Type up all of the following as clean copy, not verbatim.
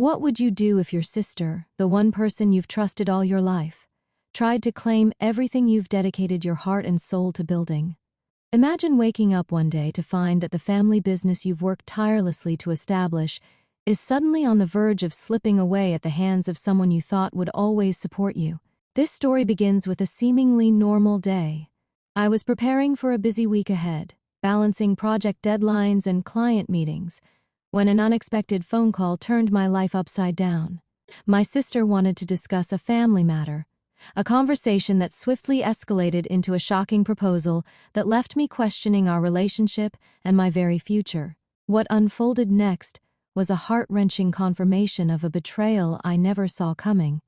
What would you do if your sister, the one person you've trusted all your life, tried to claim everything you've dedicated your heart and soul to building? Imagine waking up one day to find that the family business you've worked tirelessly to establish is suddenly on the verge of slipping away at the hands of someone you thought would always support you. This story begins with a seemingly normal day. I was preparing for a busy week ahead, balancing project deadlines and client meetings, when an unexpected phone call turned my life upside down. My sister wanted to discuss a family matter, a conversation that swiftly escalated into a shocking proposal that left me questioning our relationship and my very future. What unfolded next was a heart-wrenching confirmation of a betrayal I never saw coming.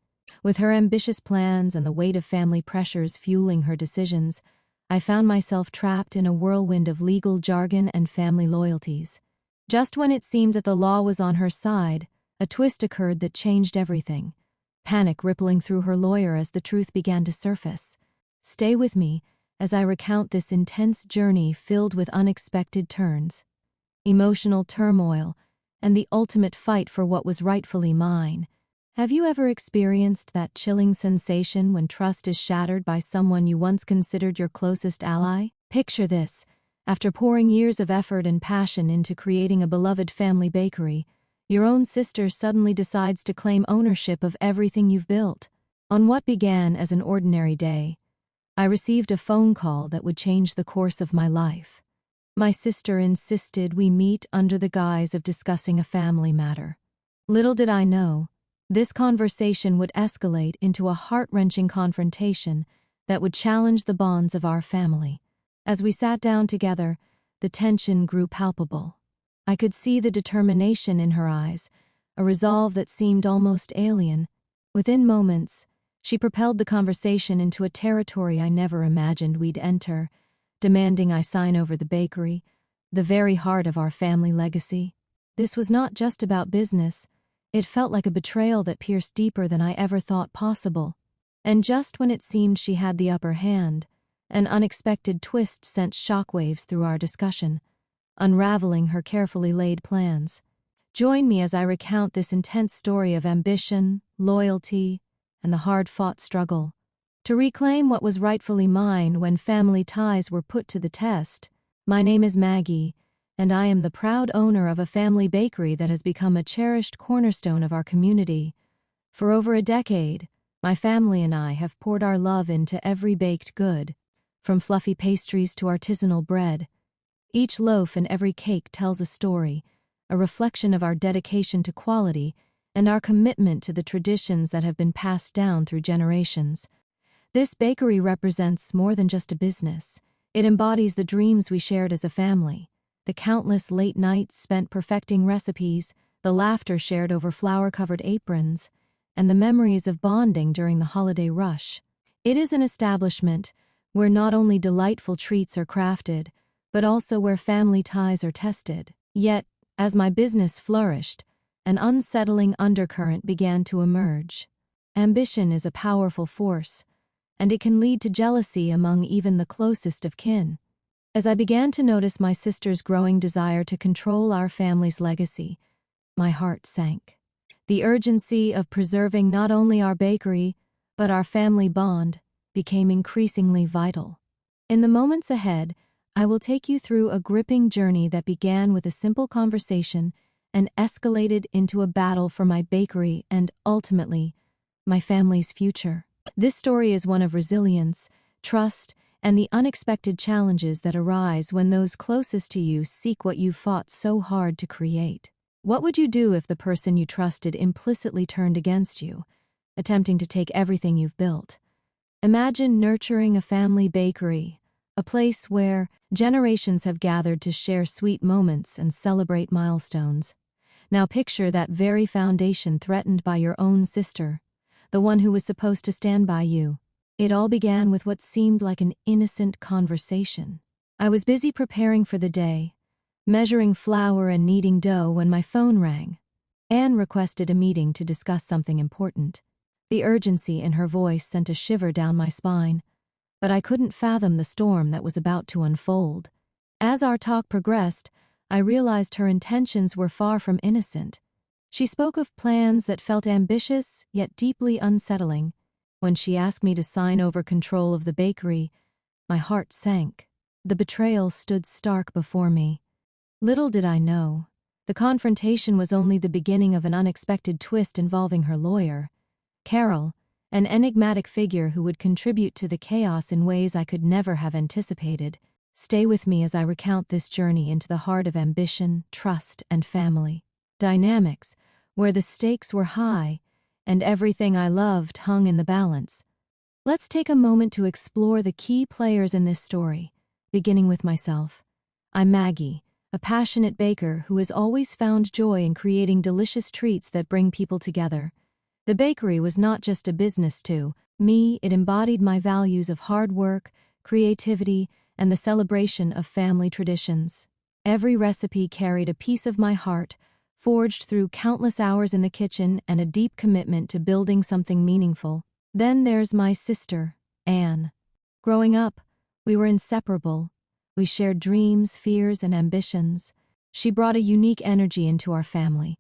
With her ambitious plans and the weight of family pressures fueling her decisions, I found myself trapped in a whirlwind of legal jargon and family loyalties. Just when it seemed that the law was on her side, a twist occurred that changed everything. Panic rippling through her lawyer as the truth began to surface. Stay with me as I recount this intense journey filled with unexpected turns, emotional turmoil, and the ultimate fight for what was rightfully mine. Have you ever experienced that chilling sensation when trust is shattered by someone you once considered your closest ally? Picture this. After pouring years of effort and passion into creating a beloved family bakery, your own sister suddenly decides to claim ownership of everything you've built. On what began as an ordinary day, I received a phone call that would change the course of my life. My sister insisted we meet under the guise of discussing a family matter. Little did I know, this conversation would escalate into a heart-wrenching confrontation that would challenge the bonds of our family. As we sat down together, the tension grew palpable. I could see the determination in her eyes, a resolve that seemed almost alien. Within moments, she propelled the conversation into a territory I never imagined we'd enter, demanding I sign over the bakery, the very heart of our family legacy. This was not just about business. It felt like a betrayal that pierced deeper than I ever thought possible. And just when it seemed she had the upper hand, an unexpected twist sent shockwaves through our discussion, unraveling her carefully laid plans. Join me as I recount this intense story of ambition, loyalty, and the hard-fought struggle to reclaim what was rightfully mine when family ties were put to the test. My name is Maggie, and I am the proud owner of a family bakery that has become a cherished cornerstone of our community. For over a decade, my family and I have poured our love into every baked good, from fluffy pastries to artisanal bread. Each loaf and every cake tells a story, a reflection of our dedication to quality and our commitment to the traditions that have been passed down through generations. This bakery represents more than just a business. It embodies the dreams we shared as a family, the countless late nights spent perfecting recipes, the laughter shared over flour-covered aprons, and the memories of bonding during the holiday rush. It is an establishment where not only delightful treats are crafted, but also where family ties are tested. Yet, as my business flourished, an unsettling undercurrent began to emerge. Ambition is a powerful force, and it can lead to jealousy among even the closest of kin. As I began to notice my sister's growing desire to control our family's legacy, my heart sank. The urgency of preserving not only our bakery, but our family bond became increasingly vital. In the moments ahead, I will take you through a gripping journey that began with a simple conversation and escalated into a battle for my bakery and, ultimately, my family's future. This story is one of resilience, trust, and the unexpected challenges that arise when those closest to you seek what you fought so hard to create. What would you do if the person you trusted implicitly turned against you, attempting to take everything you've built? Imagine nurturing a family bakery, a place where generations have gathered to share sweet moments and celebrate milestones. Now picture that very foundation threatened by your own sister, the one who was supposed to stand by you. It all began with what seemed like an innocent conversation. I was busy preparing for the day, measuring flour and kneading dough when my phone rang. Anne requested a meeting to discuss something important. The urgency in her voice sent a shiver down my spine, but I couldn't fathom the storm that was about to unfold. As our talk progressed, I realized her intentions were far from innocent. She spoke of plans that felt ambitious yet deeply unsettling. When she asked me to sign over control of the bakery, my heart sank. The betrayal stood stark before me. Little did I know, the confrontation was only the beginning of an unexpected twist involving her lawyer, Carol, an enigmatic figure who would contribute to the chaos in ways I could never have anticipated. Stay with me as I recount this journey into the heart of ambition, trust, and family dynamics, where the stakes were high and everything I loved hung in the balance. Let's take a moment to explore the key players in this story, beginning with myself. I'm Maggie, a passionate baker who has always found joy in creating delicious treats that bring people together. The bakery was not just a business to me, it embodied my values of hard work, creativity, and the celebration of family traditions. Every recipe carried a piece of my heart, forged through countless hours in the kitchen and a deep commitment to building something meaningful. Then there's my sister, Anne. Growing up, we were inseparable. We shared dreams, fears, and ambitions. She brought a unique energy into our family,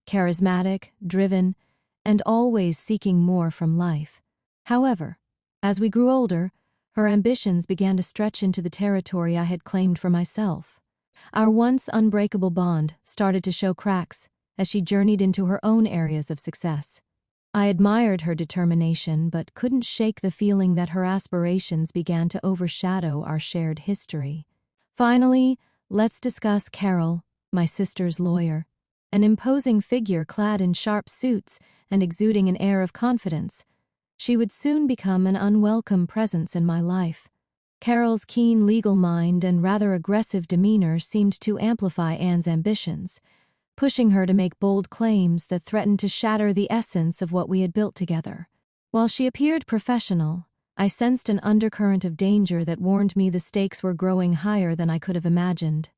charismatic, driven, and always seeking more from life. However, as we grew older, her ambitions began to stretch into the territory I had claimed for myself. Our once unbreakable bond started to show cracks as she journeyed into her own areas of success. I admired her determination but couldn't shake the feeling that her aspirations began to overshadow our shared history. Finally, let's discuss Carol, my sister's lawyer. An imposing figure clad in sharp suits and exuding an air of confidence, she would soon become an unwelcome presence in my life. Carol's keen legal mind and rather aggressive demeanor seemed to amplify Anne's ambitions, pushing her to make bold claims that threatened to shatter the essence of what we had built together. While she appeared professional, I sensed an undercurrent of danger that warned me the stakes were growing higher than I could have imagined.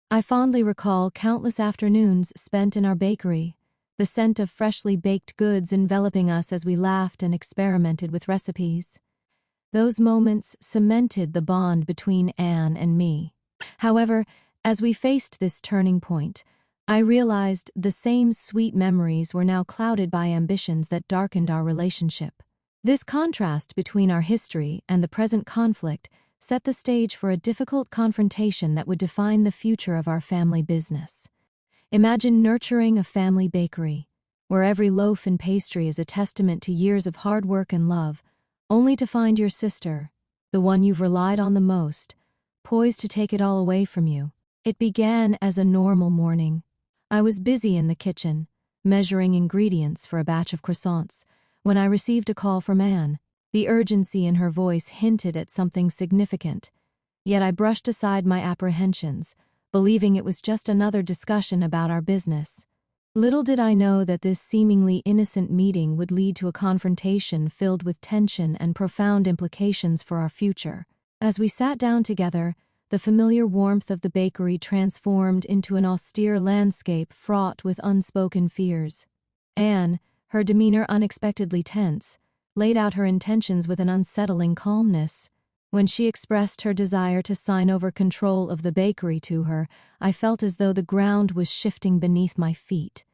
I fondly recall countless afternoons spent in our bakery, the scent of freshly baked goods enveloping us as we laughed and experimented with recipes. Those moments cemented the bond between Anne and me. However, as we faced this turning point, I realized the same sweet memories were now clouded by ambitions that darkened our relationship. This contrast between our history and the present conflict set the stage for a difficult confrontation that would define the future of our family business. Imagine nurturing a family bakery, where every loaf and pastry is a testament to years of hard work and love, only to find your sister, the one you've relied on the most, poised to take it all away from you. It began as a normal morning. I was busy in the kitchen, measuring ingredients for a batch of croissants, when I received a call from Anne. The urgency in her voice hinted at something significant, yet I brushed aside my apprehensions, believing it was just another discussion about our business. Little did I know that this seemingly innocent meeting would lead to a confrontation filled with tension and profound implications for our future. As we sat down together, the familiar warmth of the bakery transformed into an austere landscape fraught with unspoken fears. Anne, her demeanor unexpectedly tense, laid out her intentions with an unsettling calmness. When she expressed her desire to sign over control of the bakery to her, I felt as though the ground was shifting beneath my feet.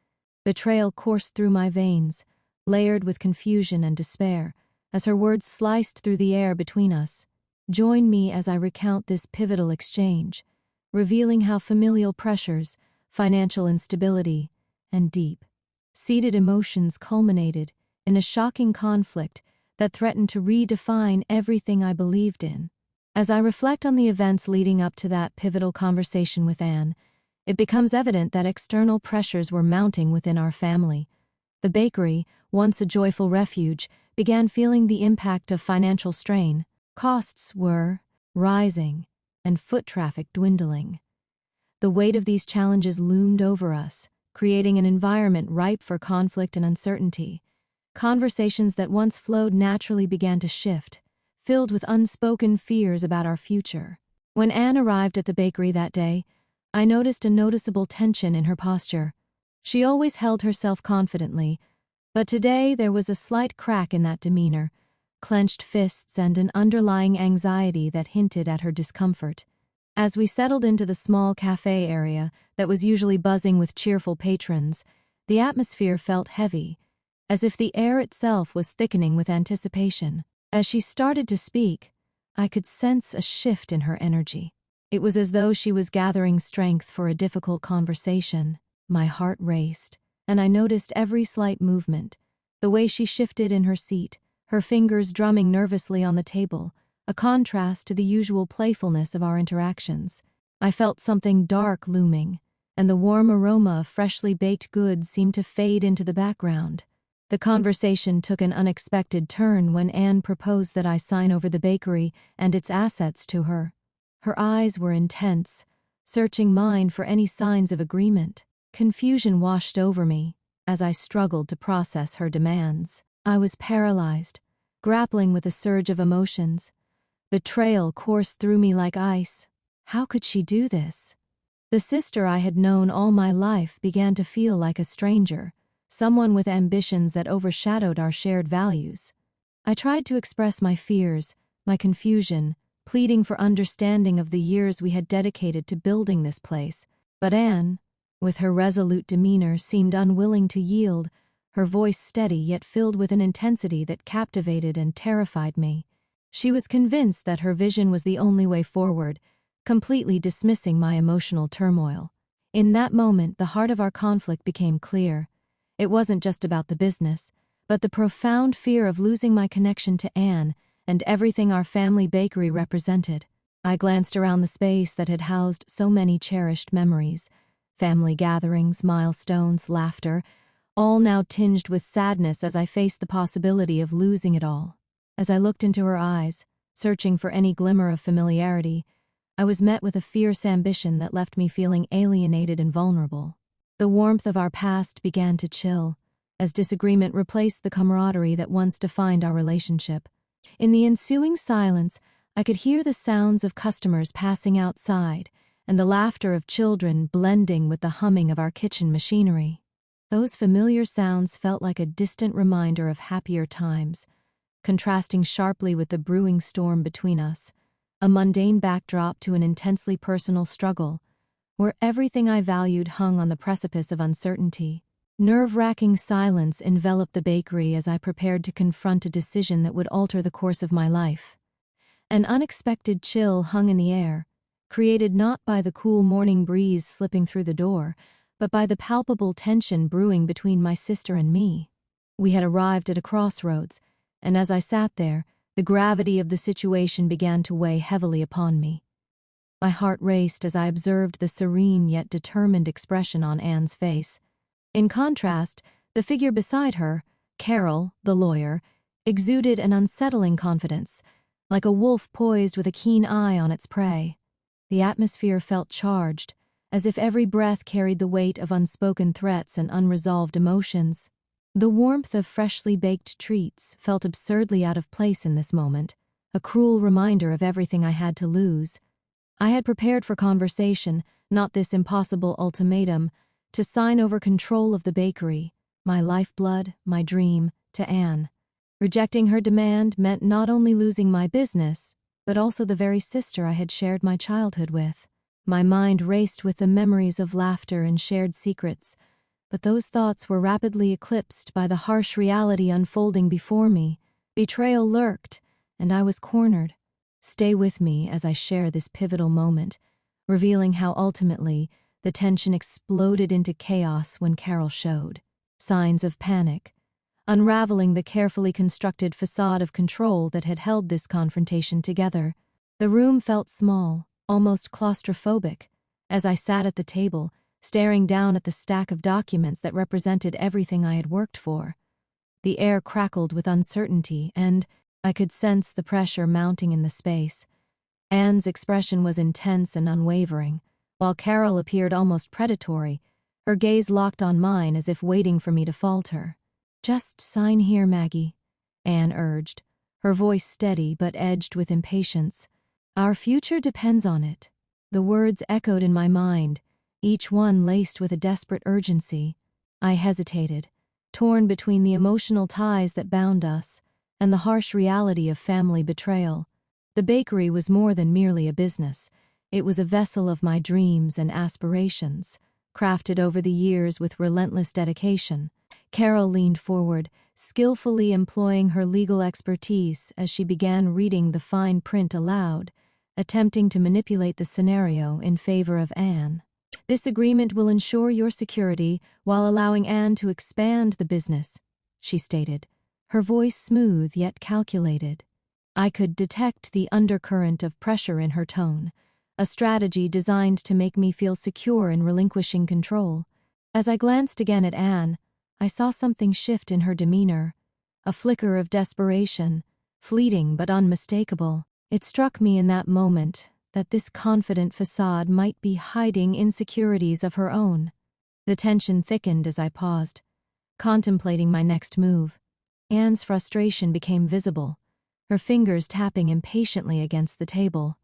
Betrayal coursed through my veins, layered with confusion and despair, as her words sliced through the air between us. Join me as I recount this pivotal exchange, revealing how familial pressures, financial instability, and deep-seated emotions culminated in a shocking conflict that threatened to redefine everything I believed in. As I reflect on the events leading up to that pivotal conversation with Anne, it becomes evident that external pressures were mounting within our family. The bakery, once a joyful refuge, began feeling the impact of financial strain. Costs were rising, and foot traffic dwindling. The weight of these challenges loomed over us, creating an environment ripe for conflict and uncertainty. Conversations that once flowed naturally began to shift, filled with unspoken fears about our future. When Anne arrived at the bakery that day, I noticed a noticeable tension in her posture. She always held herself confidently, but today there was a slight crack in that demeanor, clenched fists and an underlying anxiety that hinted at her discomfort. As we settled into the small cafe area that was usually buzzing with cheerful patrons, The atmosphere felt heavy, as if the air itself was thickening with anticipation. As she started to speak, I could sense a shift in her energy. It was as though she was gathering strength for a difficult conversation. My heart raced, and I noticed every slight movement, the way she shifted in her seat, her fingers drumming nervously on the table, a contrast to the usual playfulness of our interactions. I felt something dark looming, and the warm aroma of freshly baked goods seemed to fade into the background. The conversation took an unexpected turn when Anne proposed that I sign over the bakery and its assets to her. Her eyes were intense, searching mine for any signs of agreement. Confusion washed over me as I struggled to process her demands. I was paralyzed, grappling with a surge of emotions. Betrayal coursed through me like ice. How could she do this? The sister I had known all my life began to feel like a stranger, someone with ambitions that overshadowed our shared values. I tried to express my fears, my confusion, pleading for understanding of the years we had dedicated to building this place. But Anne, with her resolute demeanor, seemed unwilling to yield, her voice steady yet filled with an intensity that captivated and terrified me. She was convinced that her vision was the only way forward, completely dismissing my emotional turmoil. In that moment, the heart of our conflict became clear. It wasn't just about the business, but the profound fear of losing my connection to Anne and everything our family bakery represented. I glanced around the space that had housed so many cherished memories, family gatherings, milestones, laughter, all now tinged with sadness as I faced the possibility of losing it all. As I looked into her eyes, searching for any glimmer of familiarity, I was met with a fierce ambition that left me feeling alienated and vulnerable. The warmth of our past began to chill, as disagreement replaced the camaraderie that once defined our relationship. In the ensuing silence, I could hear the sounds of customers passing outside and the laughter of children blending with the humming of our kitchen machinery. Those familiar sounds felt like a distant reminder of happier times, contrasting sharply with the brewing storm between us, a mundane backdrop to an intensely personal struggle, where everything I valued hung on the precipice of uncertainty. Nerve-wracking silence enveloped the bakery as I prepared to confront a decision that would alter the course of my life. An unexpected chill hung in the air, created not by the cool morning breeze slipping through the door, but by the palpable tension brewing between my sister and me. We had arrived at a crossroads, and as I sat there, the gravity of the situation began to weigh heavily upon me. My heart raced as I observed the serene yet determined expression on Anne's face. In contrast, the figure beside her, Carol, the lawyer, exuded an unsettling confidence, like a wolf poised with a keen eye on its prey. The atmosphere felt charged, as if every breath carried the weight of unspoken threats and unresolved emotions. The warmth of freshly baked treats felt absurdly out of place in this moment, a cruel reminder of everything I had to lose. I had prepared for conversation, not this impossible ultimatum, to sign over control of the bakery, my lifeblood, my dream, to Anne. Rejecting her demand meant not only losing my business, but also the very sister I had shared my childhood with. My mind raced with the memories of laughter and shared secrets, but those thoughts were rapidly eclipsed by the harsh reality unfolding before me. Betrayal lurked, and I was cornered. Stay with me as I share this pivotal moment, revealing how ultimately the tension exploded into chaos when Carol showed signs of panic, unraveling the carefully constructed facade of control that had held this confrontation together. The room felt small, almost claustrophobic, as I sat at the table, staring down at the stack of documents that represented everything I had worked for. The air crackled with uncertainty, and I could sense the pressure mounting in the space. Anne's expression was intense and unwavering, while Carol appeared almost predatory, her gaze locked on mine as if waiting for me to falter. "Just sign here, Maggie," Anne urged, her voice steady but edged with impatience. "Our future depends on it." The words echoed in my mind, each one laced with a desperate urgency. I hesitated, torn between the emotional ties that bound us and the harsh reality of family betrayal. The bakery was more than merely a business. It was a vessel of my dreams and aspirations, crafted over the years with relentless dedication. Carol leaned forward, skillfully employing her legal expertise as she began reading the fine print aloud, attempting to manipulate the scenario in favor of Anne. This agreement will ensure your security while allowing Anne to expand the business, she stated, her voice smooth yet calculated. I could detect the undercurrent of pressure in her tone, a strategy designed to make me feel secure in relinquishing control. As I glanced again at Anne, I saw something shift in her demeanor, a flicker of desperation, fleeting but unmistakable. It struck me in that moment that this confident facade might be hiding insecurities of her own. The tension thickened as I paused, contemplating my next move. Anne's frustration became visible, her fingers tapping impatiently against the table.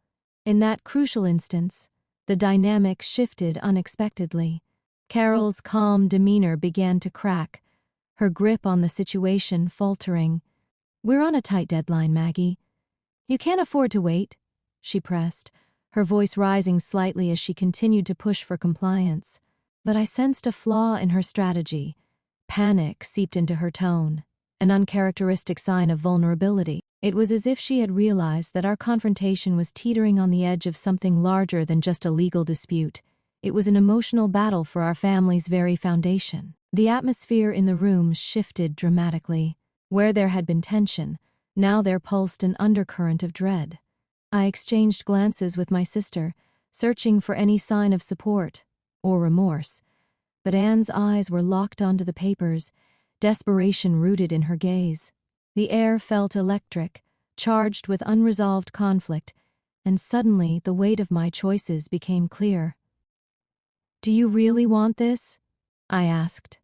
In that crucial instance, the dynamic shifted unexpectedly. Carol's calm demeanor began to crack, her grip on the situation faltering. "We're on a tight deadline, Maggie. You can't afford to wait," she pressed, her voice rising slightly as she continued to push for compliance. But I sensed a flaw in her strategy. Panic seeped into her tone, an uncharacteristic sign of vulnerability. It was as if she had realized that our confrontation was teetering on the edge of something larger than just a legal dispute. It was an emotional battle for our family's very foundation. The atmosphere in the room shifted dramatically. Where there had been tension, now there pulsed an undercurrent of dread. I exchanged glances with my sister, searching for any sign of support or remorse. But Anne's eyes were locked onto the papers, desperation rooted in her gaze. The air felt electric, charged with unresolved conflict, and suddenly the weight of my choices became clear. "Do you really want this?" I asked,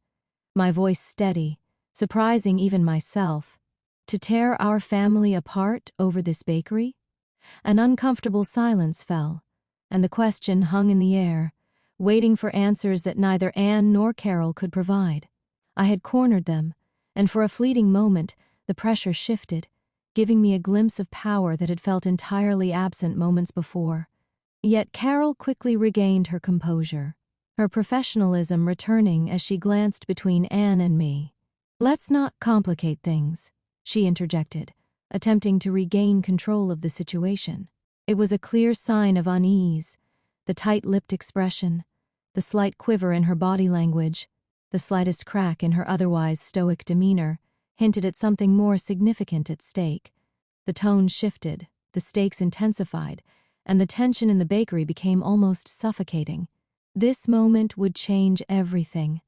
my voice steady, surprising even myself. "To tear our family apart over this bakery?" An uncomfortable silence fell, and the question hung in the air, waiting for answers that neither Anne nor Carol could provide. I had cornered them, and for a fleeting moment, the pressure shifted, giving me a glimpse of power that had felt entirely absent moments before. Yet Carol quickly regained her composure, her professionalism returning as she glanced between Anne and me. "Let's not complicate things," she interjected, attempting to regain control of the situation. It was a clear sign of unease, the tight-lipped expression, the slight quiver in her body language, the slightest crack in her otherwise stoic demeanor, hinted at something more significant at stake. The tone shifted, the stakes intensified, and the tension in the bakery became almost suffocating. This moment would change everything.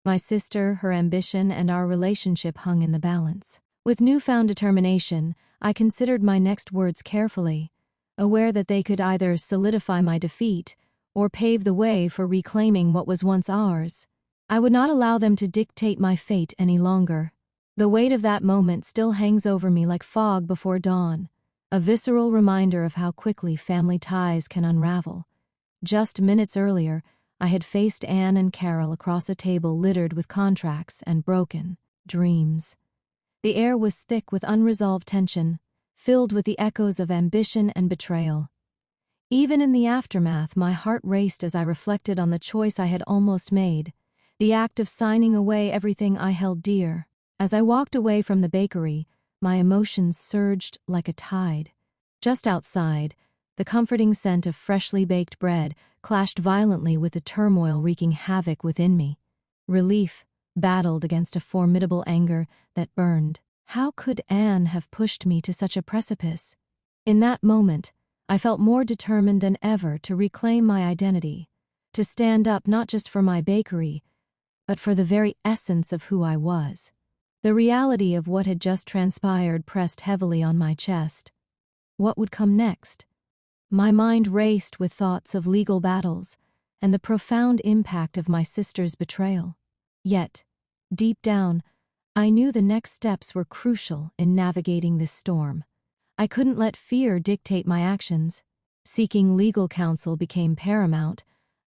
My sister, her ambition, and our relationship hung in the balance. With newfound determination, I considered my next words carefully, aware that they could either solidify my defeat or pave the way for reclaiming what was once ours. I would not allow them to dictate my fate any longer. The weight of that moment still hangs over me like fog before dawn, a visceral reminder of how quickly family ties can unravel. Just minutes earlier, I had faced Anne and Carol across a table littered with contracts and broken dreams. The air was thick with unresolved tension, filled with the echoes of ambition and betrayal. Even in the aftermath, my heart raced as I reflected on the choice I had almost made, the act of signing away everything I held dear. As I walked away from the bakery, my emotions surged like a tide. Just outside, the comforting scent of freshly baked bread clashed violently with the turmoil wreaking havoc within me. Relief battled against a formidable anger that burned. How could Anne have pushed me to such a precipice? In that moment, I felt more determined than ever to reclaim my identity, to stand up not just for my bakery, but for the very essence of who I was. The reality of what had just transpired pressed heavily on my chest. What would come next? My mind raced with thoughts of legal battles and the profound impact of my sister's betrayal. Yet, deep down, I knew the next steps were crucial in navigating this storm. I couldn't let fear dictate my actions. Seeking legal counsel became paramount.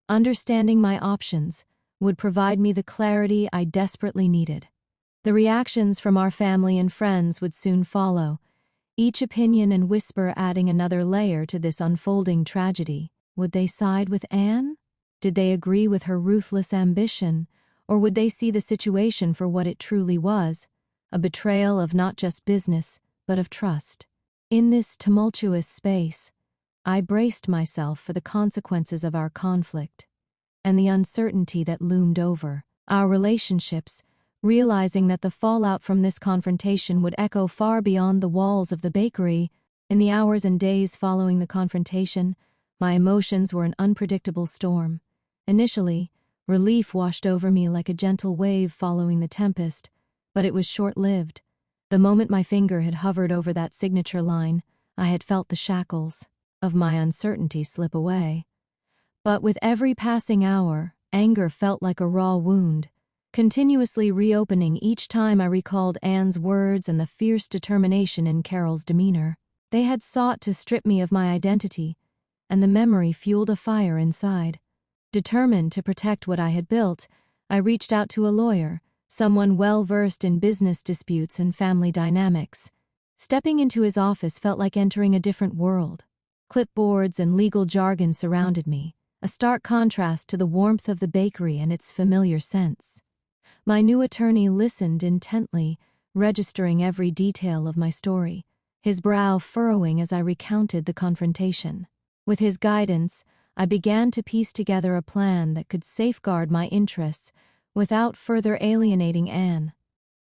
Understanding my options would provide me the clarity I desperately needed. The reactions from our family and friends would soon follow, each opinion and whisper adding another layer to this unfolding tragedy. Would they side with Anne? Did they agree with her ruthless ambition, or would they see the situation for what it truly was, a betrayal of not just business, but of trust? In this tumultuous space, I braced myself for the consequences of our conflict and the uncertainty that loomed over our relationships, realizing that the fallout from this confrontation would echo far beyond the walls of the bakery. In the hours and days following the confrontation, my emotions were an unpredictable storm. Initially, relief washed over me like a gentle wave following the tempest, but it was short-lived. The moment my finger had hovered over that signature line, I had felt the shackles of my uncertainty slip away. But with every passing hour, anger felt like a raw wound, continuously reopening each time I recalled Anne's words and the fierce determination in Carol's demeanor. They had sought to strip me of my identity, and the memory fueled a fire inside. Determined to protect what I had built, I reached out to a lawyer, someone well-versed in business disputes and family dynamics. Stepping into his office felt like entering a different world. Clipboards and legal jargon surrounded me, a stark contrast to the warmth of the bakery and its familiar scents. My new attorney listened intently, registering every detail of my story, his brow furrowing as I recounted the confrontation. With his guidance, I began to piece together a plan that could safeguard my interests without further alienating Anne.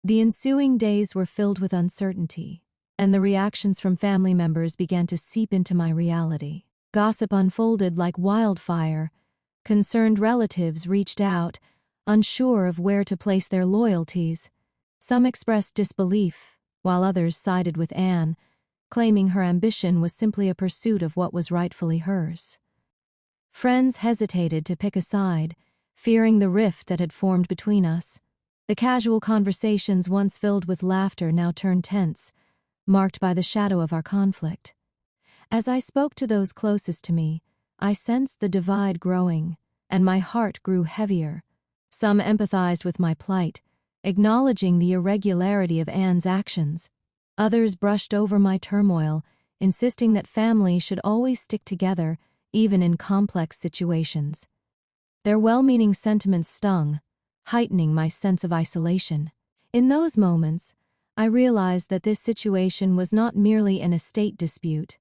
The ensuing days were filled with uncertainty, and the reactions from family members began to seep into my reality. Gossip unfolded like wildfire. Concerned relatives reached out, unsure of where to place their loyalties. Some expressed disbelief, while others sided with Anne, claiming her ambition was simply a pursuit of what was rightfully hers. Friends hesitated to pick a side, fearing the rift that had formed between us. The casual conversations once filled with laughter now turned tense, marked by the shadow of our conflict. As I spoke to those closest to me, I sensed the divide growing, and my heart grew heavier. Some empathized with my plight, acknowledging the irregularity of Anne's actions. Others brushed over my turmoil, insisting that family should always stick together, even in complex situations. Their well-meaning sentiments stung, heightening my sense of isolation. In those moments, I realized that this situation was not merely an estate dispute.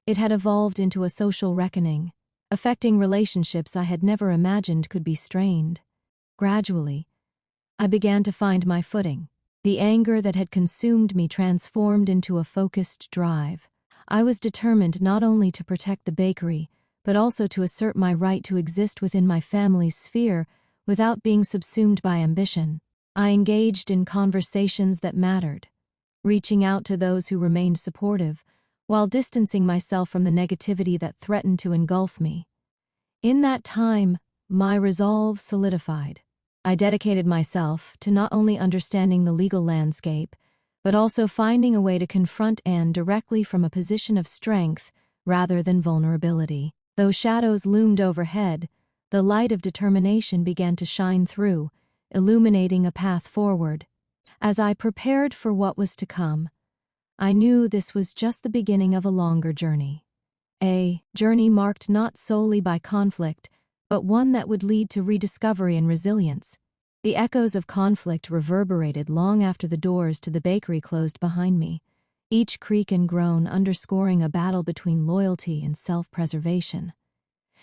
It had evolved into a social reckoning, affecting relationships I had never imagined could be strained. Gradually, I began to find my footing. The anger that had consumed me transformed into a focused drive. I was determined not only to protect the bakery, but also to assert my right to exist within my family's sphere without being subsumed by ambition. I engaged in conversations that mattered, reaching out to those who remained supportive, while distancing myself from the negativity that threatened to engulf me. In that time, my resolve solidified. I dedicated myself to not only understanding the legal landscape, but also finding a way to confront Anne directly from a position of strength rather than vulnerability. Though shadows loomed overhead, the light of determination began to shine through, illuminating a path forward. As I prepared for what was to come, I knew this was just the beginning of a longer journey. A journey marked not solely by conflict, but one that would lead to rediscovery and resilience. The echoes of conflict reverberated long after the doors to the bakery closed behind me, each creak and groan underscoring a battle between loyalty and self-preservation.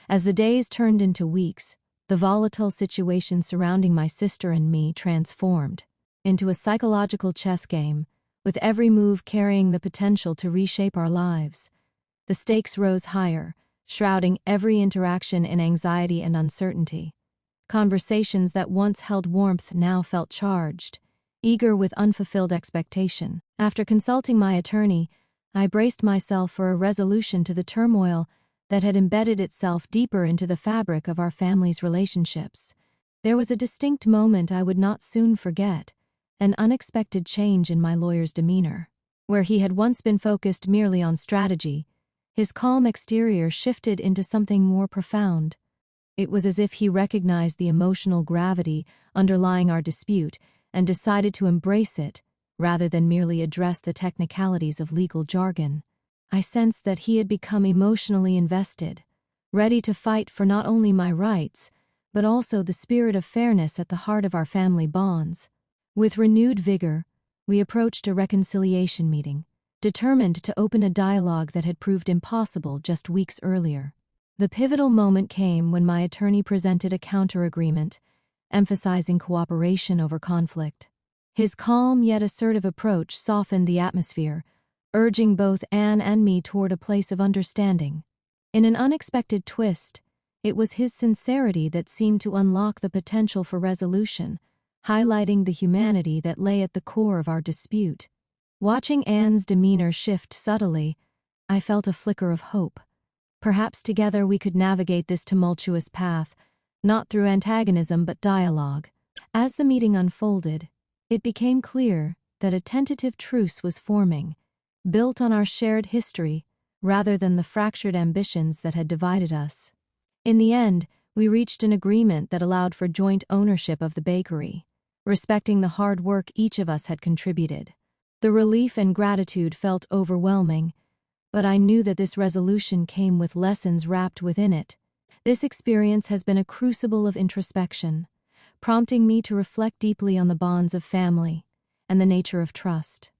As the days turned into weeks, the volatile situation surrounding my sister and me transformed into a psychological chess game, with every move carrying the potential to reshape our lives. The stakes rose higher, shrouding every interaction in anxiety and uncertainty. Conversations that once held warmth now felt charged, eager with unfulfilled expectation. After consulting my attorney, I braced myself for a resolution to the turmoil that had embedded itself deeper into the fabric of our family's relationships. There was a distinct moment I would not soon forget, an unexpected change in my lawyer's demeanor. Where he had once been focused merely on strategy, his calm exterior shifted into something more profound. It was as if he recognized the emotional gravity underlying our dispute and decided to embrace it, rather than merely address the technicalities of legal jargon. I sensed that he had become emotionally invested, ready to fight for not only my rights, but also the spirit of fairness at the heart of our family bonds. With renewed vigor, we approached a reconciliation meeting, determined to open a dialogue that had proved impossible just weeks earlier. The pivotal moment came when my attorney presented a counter-agreement, emphasizing cooperation over conflict. His calm yet assertive approach softened the atmosphere, urging both Anne and me toward a place of understanding. In an unexpected twist, it was his sincerity that seemed to unlock the potential for resolution, highlighting the humanity that lay at the core of our dispute. Watching Anne's demeanor shift subtly, I felt a flicker of hope. Perhaps together we could navigate this tumultuous path, not through antagonism but dialogue. As the meeting unfolded, it became clear that a tentative truce was forming, built on our shared history rather than the fractured ambitions that had divided us. In the end, we reached an agreement that allowed for joint ownership of the bakery, respecting the hard work each of us had contributed. The relief and gratitude felt overwhelming, but I knew that this resolution came with lessons wrapped within it. This experience has been a crucible of introspection, prompting me to reflect deeply on the bonds of family and the nature of trust.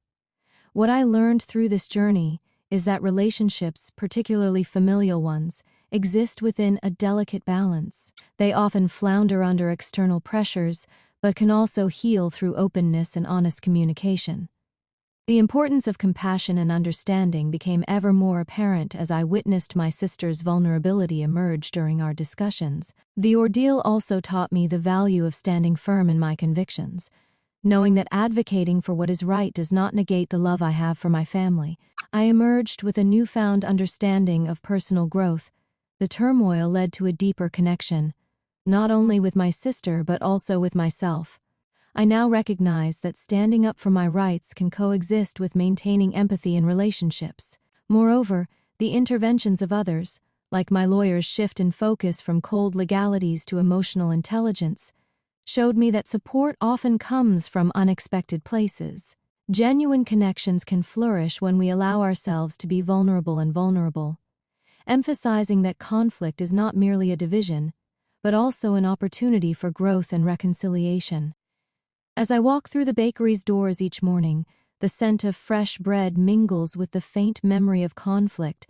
What I learned through this journey is that relationships, particularly familial ones, exist within a delicate balance. They often flounder under external pressures, but can also heal through openness and honest communication. The importance of compassion and understanding became ever more apparent as I witnessed my sister's vulnerability emerge during our discussions. The ordeal also taught me the value of standing firm in my convictions, knowing that advocating for what is right does not negate the love I have for my family. I emerged with a newfound understanding of personal growth. The turmoil led to a deeper connection, not only with my sister but also with myself. I now recognize that standing up for my rights can coexist with maintaining empathy in relationships. Moreover, the interventions of others, like my lawyer's shift in focus from cold legalities to emotional intelligence, showed me that support often comes from unexpected places. Genuine connections can flourish when we allow ourselves to be vulnerable, emphasizing that conflict is not merely a division, but also an opportunity for growth and reconciliation. As I walk through the bakery's doors each morning, the scent of fresh bread mingles with the faint memory of conflict,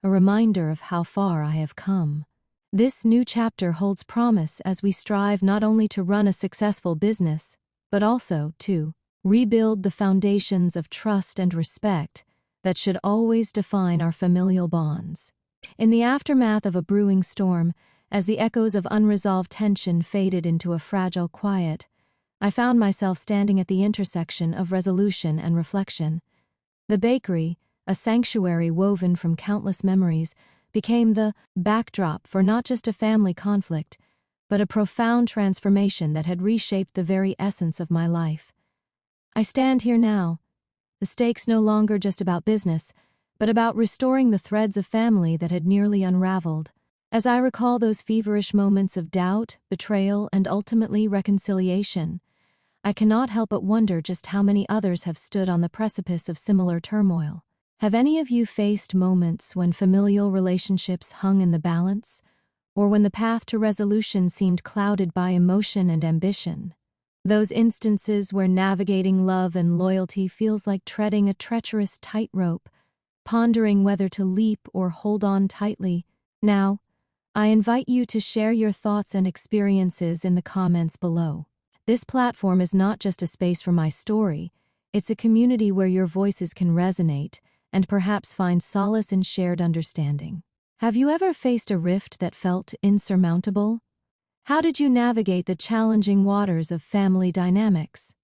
a reminder of how far I have come. This new chapter holds promise as we strive not only to run a successful business, but also to rebuild the foundations of trust and respect that should always define our familial bonds. In the aftermath of a brewing storm, as the echoes of unresolved tension faded into a fragile quiet, I found myself standing at the intersection of resolution and reflection. The bakery, a sanctuary woven from countless memories, became the backdrop for not just a family conflict, but a profound transformation that had reshaped the very essence of my life. I stand here now, the stakes no longer just about business, but about restoring the threads of family that had nearly unraveled. As I recall those feverish moments of doubt, betrayal, and ultimately reconciliation, I cannot help but wonder just how many others have stood on the precipice of similar turmoil. Have any of you faced moments when familial relationships hung in the balance, or when the path to resolution seemed clouded by emotion and ambition? Those instances where navigating love and loyalty feels like treading a treacherous tightrope, pondering whether to leap or hold on tightly. Now, I invite you to share your thoughts and experiences in the comments below. This platform is not just a space for my story, it's a community where your voices can resonate and perhaps find solace in shared understanding. Have you ever faced a rift that felt insurmountable? How did you navigate the challenging waters of family dynamics?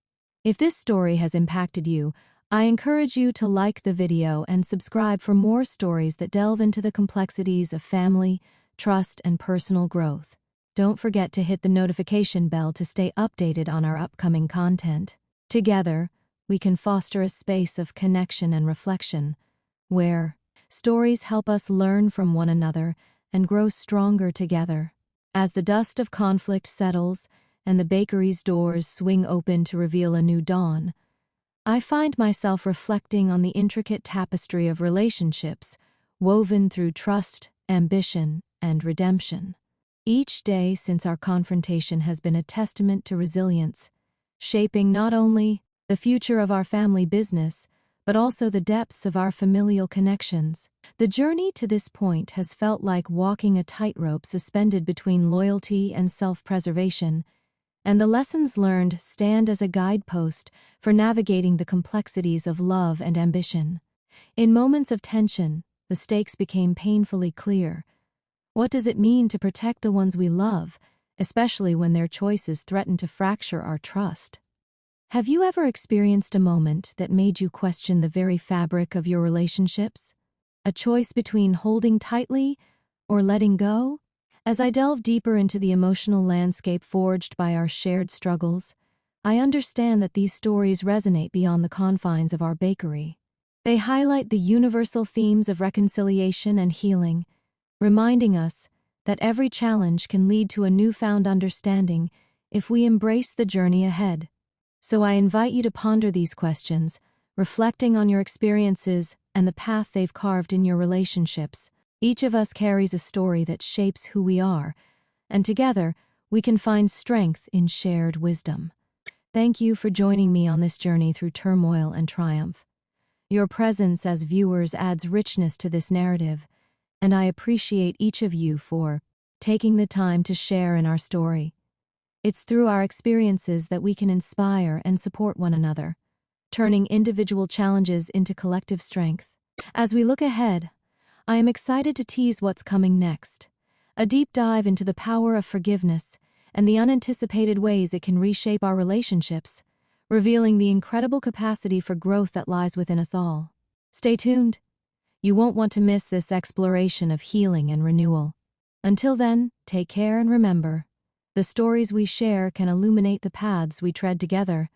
If this story has impacted you, I encourage you to like the video and subscribe for more stories that delve into the complexities of family, trust, and personal growth. Don't forget to hit the notification bell to stay updated on our upcoming content. Together, we can foster a space of connection and reflection, where stories help us learn from one another and grow stronger together. As the dust of conflict settles and the bakery's doors swing open to reveal a new dawn, I find myself reflecting on the intricate tapestry of relationships woven through trust, ambition, and redemption. Each day since our confrontation has been a testament to resilience, shaping not only the future of our family business, but also the depths of our familial connections. The journey to this point has felt like walking a tightrope suspended between loyalty and self-preservation, and the lessons learned stand as a guidepost for navigating the complexities of love and ambition. In moments of tension, the stakes became painfully clear. What does it mean to protect the ones we love, especially when their choices threaten to fracture our trust? Have you ever experienced a moment that made you question the very fabric of your relationships? A choice between holding tightly or letting go? As I delve deeper into the emotional landscape forged by our shared struggles, I understand that these stories resonate beyond the confines of our bakery. They highlight the universal themes of reconciliation and healing, reminding us that every challenge can lead to a newfound understanding if we embrace the journey ahead. So I invite you to ponder these questions, reflecting on your experiences and the path they've carved in your relationships. Each of us carries a story that shapes who we are, and together we can find strength in shared wisdom. Thank you for joining me on this journey through turmoil and triumph. Your presence as viewers adds richness to this narrative, and I appreciate each of you for taking the time to share in our story. It's through our experiences that we can inspire and support one another, turning individual challenges into collective strength. As we look ahead, I am excited to tease what's coming next, a deep dive into the power of forgiveness and the unanticipated ways it can reshape our relationships, revealing the incredible capacity for growth that lies within us all. Stay tuned. You won't want to miss this exploration of healing and renewal. Until then, take care and remember, the stories we share can illuminate the paths we tread together.